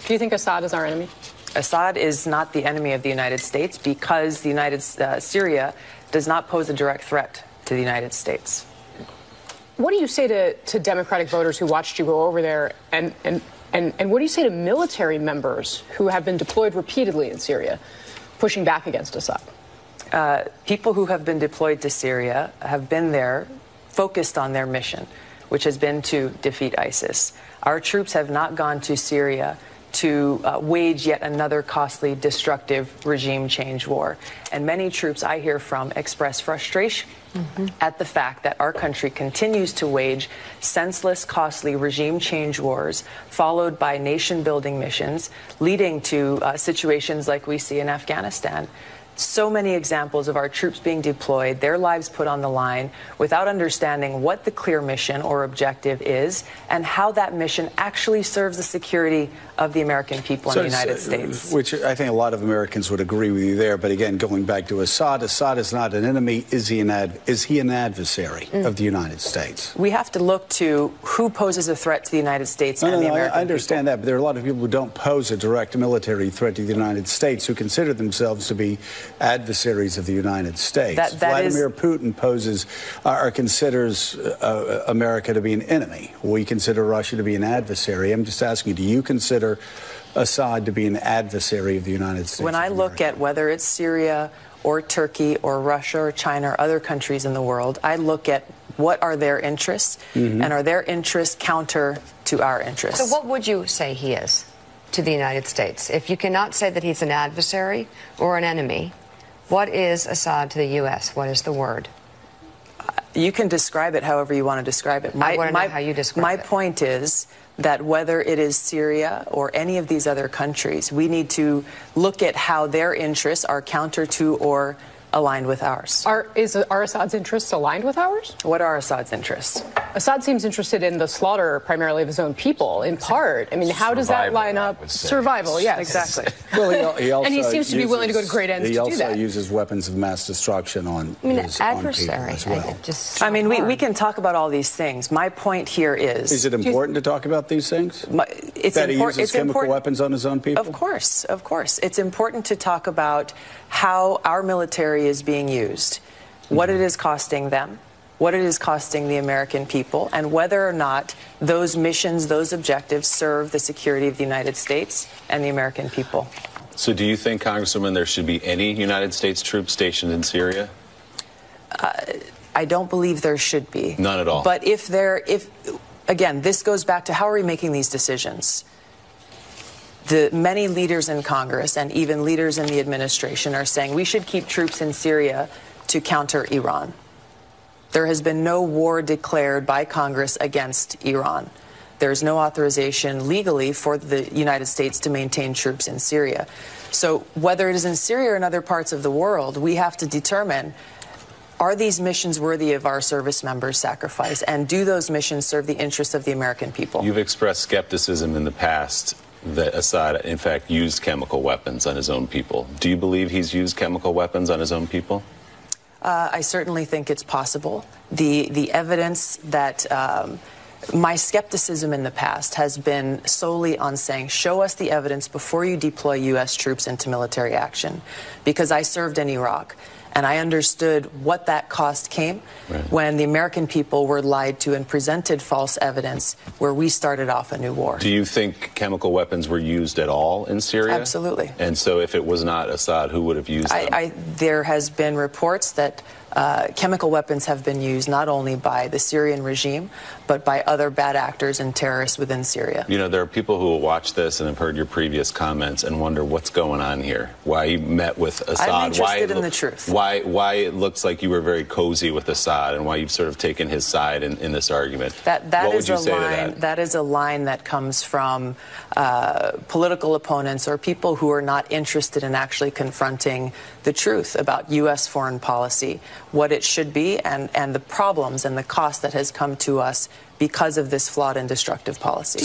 Do you think Assad is our enemy? Assad is not the enemy of the United States because Syria does not pose a direct threat to the United States. What do you say to Democratic voters who watched you go over there, and what do you say to military members who have been deployed repeatedly in Syria, pushing back against Assad? People who have been deployed to Syria have been there focused on their mission, which has been to defeat ISIS. Our troops have not gone to Syria to wage yet another costly, destructive regime change war. And many troops I hear from express frustration at the fact that our country continues to wage senseless, costly regime change wars, followed by nation-building missions, leading to situations like we see in Afghanistan. So many examples of our troops being deployed, their lives put on the line, without understanding what the clear mission or objective is and how that mission actually serves the security of the American people in the United States. Which I think a lot of Americans would agree with you there. But again, going back to Assad, Assad is not an enemy. Is he an adversary of the United States? We have to look to who poses a threat to the United States and the American I understand people. that, but there are a lot of people who don't pose a direct military threat to the United States, who consider themselves to be adversaries of the United States. Vladimir Putin considers America to be an enemy. We consider Russia to be an adversary. I'm just asking, do you consider Assad to be an adversary of the United States? When I look at whether it's Syria or Turkey or Russia or China or other countries in the world, I look at what are their interests, and are their interests counter to our interests. So what would you say he is to the United States? If you cannot say that he's an adversary or an enemy, what is Assad to the U.S.? What is the word? You can describe it however you want to describe it. I want to know how you describe it. My point is that whether it is Syria or any of these other countries, we need to look at how their interests are counter to or aligned with ours. Are Assad's interests aligned with ours? What are Assad's interests? Assad seems interested in the slaughter primarily of his own people, in part. I mean, how does that line up? Survival, yes. Exactly. Well, he also and he seems to be willing to go to great ends to do that. He also uses weapons of mass destruction on adversary as well. I mean, we can talk about all these things. My point here is... Is it important to talk about these things? That he uses chemical weapons on his own people? Of course, of course. It's important to talk about how our military is being used, what it is costing them, what it is costing the American people, and whether or not those missions, those objectives serve the security of the United States and the American people. So do you think, Congresswoman, there should be any United States troops stationed in Syria? I don't believe there should be. None at all. But again, this goes back to how are we making these decisions? The many leaders in Congress and even leaders in the administration are saying we should keep troops in Syria to counter Iran. There has been no war declared by Congress against Iran. There's no authorization legally for the United States to maintain troops in Syria. So whether it is in Syria or in other parts of the world, we have to determine, are these missions worthy of our service members' sacrifice? And do those missions serve the interests of the American people? You've expressed skepticism in the past that Assad, in fact, used chemical weapons on his own people. Do you believe he's used chemical weapons on his own people? I certainly think it's possible. The evidence that my skepticism in the past has been solely on saying, show us the evidence before you deploy U.S. troops into military action. Because I served in Iraq, and I understood what that cost came when the American people were lied to and presented false evidence where we started off a new war. Do you think chemical weapons were used at all in Syria? Absolutely. And so if it was not Assad, who would have used them? There has been reports that chemical weapons have been used not only by the Syrian regime, but by other bad actors and terrorists within Syria. You know, there are people who will watch this and have heard your previous comments and wonder what's going on here. Why you met with Assad? I'm interested in the truth. Why it looks like you were very cozy with Assad, and why you've sort of taken his side in this argument. What would you say to that? That is a line that comes from political opponents or people who are not interested in actually confronting the truth about U.S. foreign policy, what it should be, and the problems and the cost that has come to us because of this flawed and destructive policy.